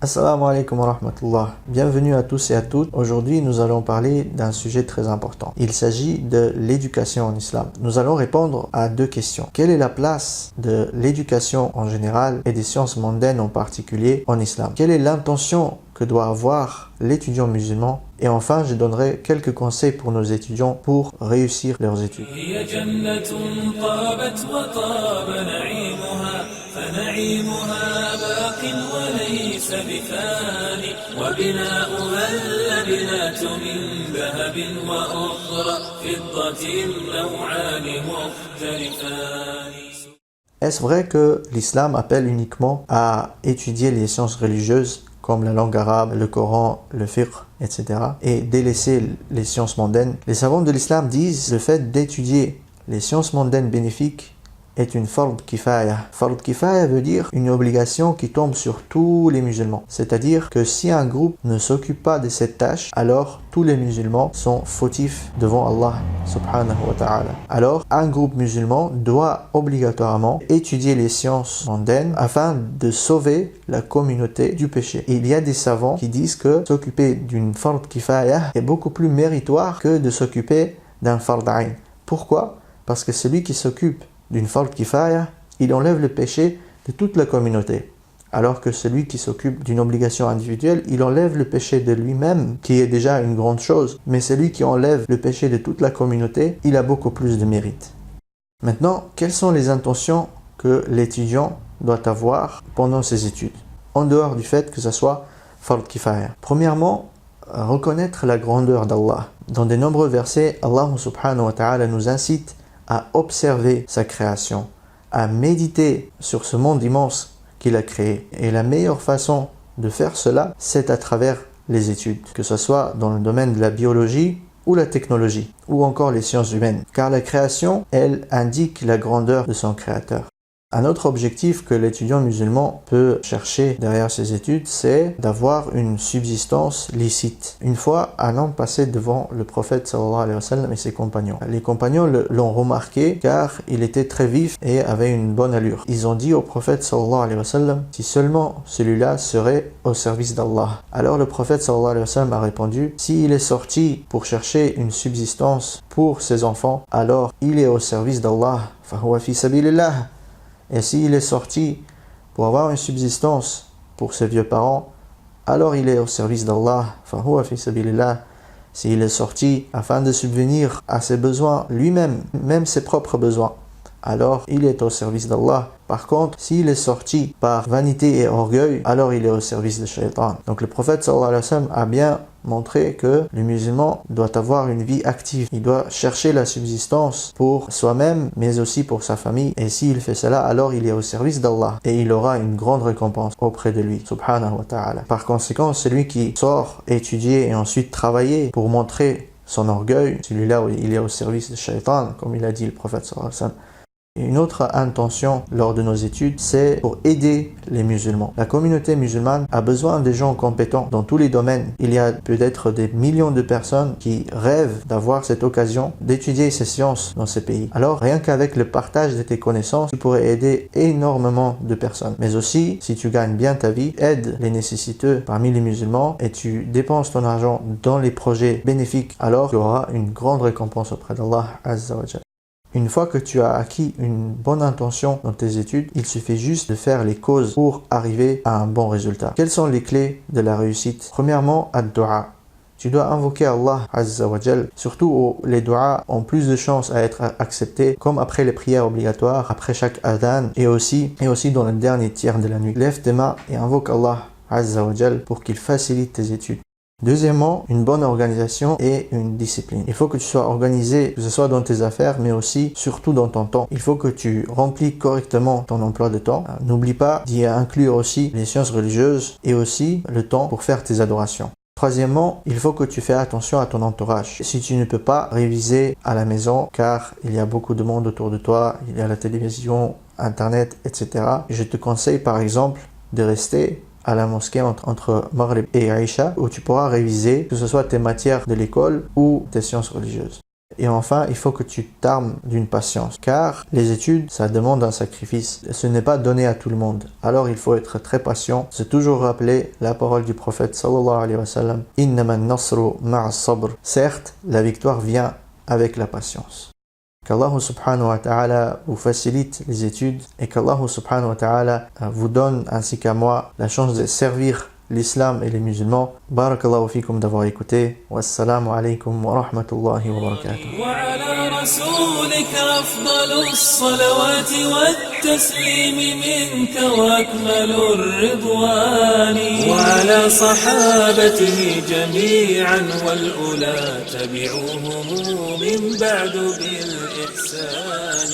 Assalamu alaikum wa rahmatullah. Bienvenue à tous et à toutes. Aujourd'hui, nous allons parler d'un sujet très important. Il s'agit de l'éducation en islam. Nous allons répondre à deux questions. Quelle est la place de l'éducation en général et des sciences mondaines en particulier en islam? Quelle est l'intention que doit avoir l'étudiant musulman? Et enfin, je donnerai quelques conseils pour nos étudiants pour réussir leurs études. Est-ce vrai que l'islam appelle uniquement à étudier les sciences religieuses comme la langue arabe, le Coran, le fiqh, etc. et délaisser les sciences mondaines? Les savants de l'islam disent le fait d'étudier les sciences mondaines bénéfiques est une fard kifaya. Fard kifaya veut dire une obligation qui tombe sur tous les musulmans. C'est-à-dire que si un groupe ne s'occupe pas de cette tâche, alors tous les musulmans sont fautifs devant Allah subhanahu wa ta'ala. Alors un groupe musulman doit obligatoirement étudier les sciences mondaines afin de sauver la communauté du péché. Et il y a des savants qui disent que s'occuper d'une fard kifaya est beaucoup plus méritoire que de s'occuper d'un fard ayn. Pourquoi? Parce que celui qui s'occupe d'une fard kifaya, il enlève le péché de toute la communauté. Alors que celui qui s'occupe d'une obligation individuelle, il enlève le péché de lui-même, qui est déjà une grande chose. Mais celui qui enlève le péché de toute la communauté, il a beaucoup plus de mérite. Maintenant, quelles sont les intentions que l'étudiant doit avoir pendant ses études, en dehors du fait que ce soit fard kifaya? Premièrement, reconnaître la grandeur d'Allah. Dans de nombreux versets, Allah subhanahu wa ta'ala nous incite à observer sa création, à méditer sur ce monde immense qu'il a créé. Et la meilleure façon de faire cela, c'est à travers les études, que ce soit dans le domaine de la biologie ou la technologie, ou encore les sciences humaines. Car la création, elle indique la grandeur de son créateur. Un autre objectif que l'étudiant musulman peut chercher derrière ses études, c'est d'avoir une subsistance licite. Une fois, un homme passait devant le prophète sallallahu alayhi wa sallam et ses compagnons. Les compagnons l'ont remarqué car il était très vif et avait une bonne allure. Ils ont dit au prophète sallallahu alayhi wa sallam, si seulement celui-là serait au service d'Allah. Alors le prophète sallallahu alayhi wa sallam a répondu, s'il est sorti pour chercher une subsistance pour ses enfants, alors il est au service d'Allah. Fahuwa fi sabilillah. Et s'il est sorti pour avoir une subsistance pour ses vieux parents, alors il est au service d'Allah. Fahuwa fi sabilillah. S'il est sorti afin de subvenir à ses besoins lui-même, même ses propres besoins, alors il est au service d'Allah. Par contre, s'il est sorti par vanité et orgueil, alors il est au service de Shaitan. Donc le prophète sallallahu alayhi wa sallam a bien montré que le musulman doit avoir une vie active. Il doit chercher la subsistance pour soi-même, mais aussi pour sa famille. Et s'il fait cela, alors il est au service d'Allah. Et il aura une grande récompense auprès de lui, subhanahu wa ta'ala. Par conséquent, celui qui sort étudier et ensuite travailler pour montrer son orgueil, celui-là, il est au service de Shaitan, comme il a dit le prophète sallallahu alayhi wa sallam. Une autre intention lors de nos études, c'est pour aider les musulmans. La communauté musulmane a besoin de gens compétents dans tous les domaines. Il y a peut-être des millions de personnes qui rêvent d'avoir cette occasion d'étudier ces sciences dans ces pays. Alors, rien qu'avec le partage de tes connaissances, tu pourrais aider énormément de personnes. Mais aussi, si tu gagnes bien ta vie, aide les nécessiteux parmi les musulmans et tu dépenses ton argent dans les projets bénéfiques, alors tu auras une grande récompense auprès d'Allah Azza wa Jalla. Une fois que tu as acquis une bonne intention dans tes études, il suffit juste de faire les causes pour arriver à un bon résultat. Quelles sont les clés de la réussite? Premièrement, ad-du'a. Tu dois invoquer Allah Azza wa Jal. Surtout où les du'as ont plus de chances à être acceptés, comme après les prières obligatoires, après chaque adhan, et aussi dans le dernier tiers de la nuit. Lève tes mains et invoque Allah Azza wa Jal pour qu'il facilite tes études. Deuxièmement, une bonne organisation et une discipline. Il faut que tu sois organisé, que ce soit dans tes affaires, mais aussi, surtout dans ton temps. Il faut que tu remplis correctement ton emploi de temps. N'oublie pas d'y inclure aussi les sciences religieuses et aussi le temps pour faire tes adorations. Troisièmement, il faut que tu fasses attention à ton entourage. Si tu ne peux pas réviser à la maison, car il y a beaucoup de monde autour de toi, il y a la télévision, Internet, etc. Je te conseille par exemple de rester à la mosquée entre Maghrib et Aïcha, où tu pourras réviser, que ce soit tes matières de l'école ou tes sciences religieuses. Et enfin, il faut que tu t'armes d'une patience. Car les études, ça demande un sacrifice. Ce n'est pas donné à tout le monde. Alors il faut être très patient. C'est toujours rappeler la parole du prophète sallallahu alayhi wa sallam. Innama an-nasru ma'a as-sabr. Certes, la victoire vient avec la patience. Qu'Allah subhanahu wa ta'ala vous facilite les études et qu'Allah subhanahu wa ta'ala vous donne ainsi qu'à moi la chance de servir l'islam et les musulmans. Barakallahu fikum d'avoir écouté. Wassalamu alaykum wa rahmatullahi wa barakatuh. وعلى رسولك أفضل الصلوات والتسليم منك وأكمل الرضوان وعلى صحابته جميعا والأولى تبعوهم من بعد بالإحسان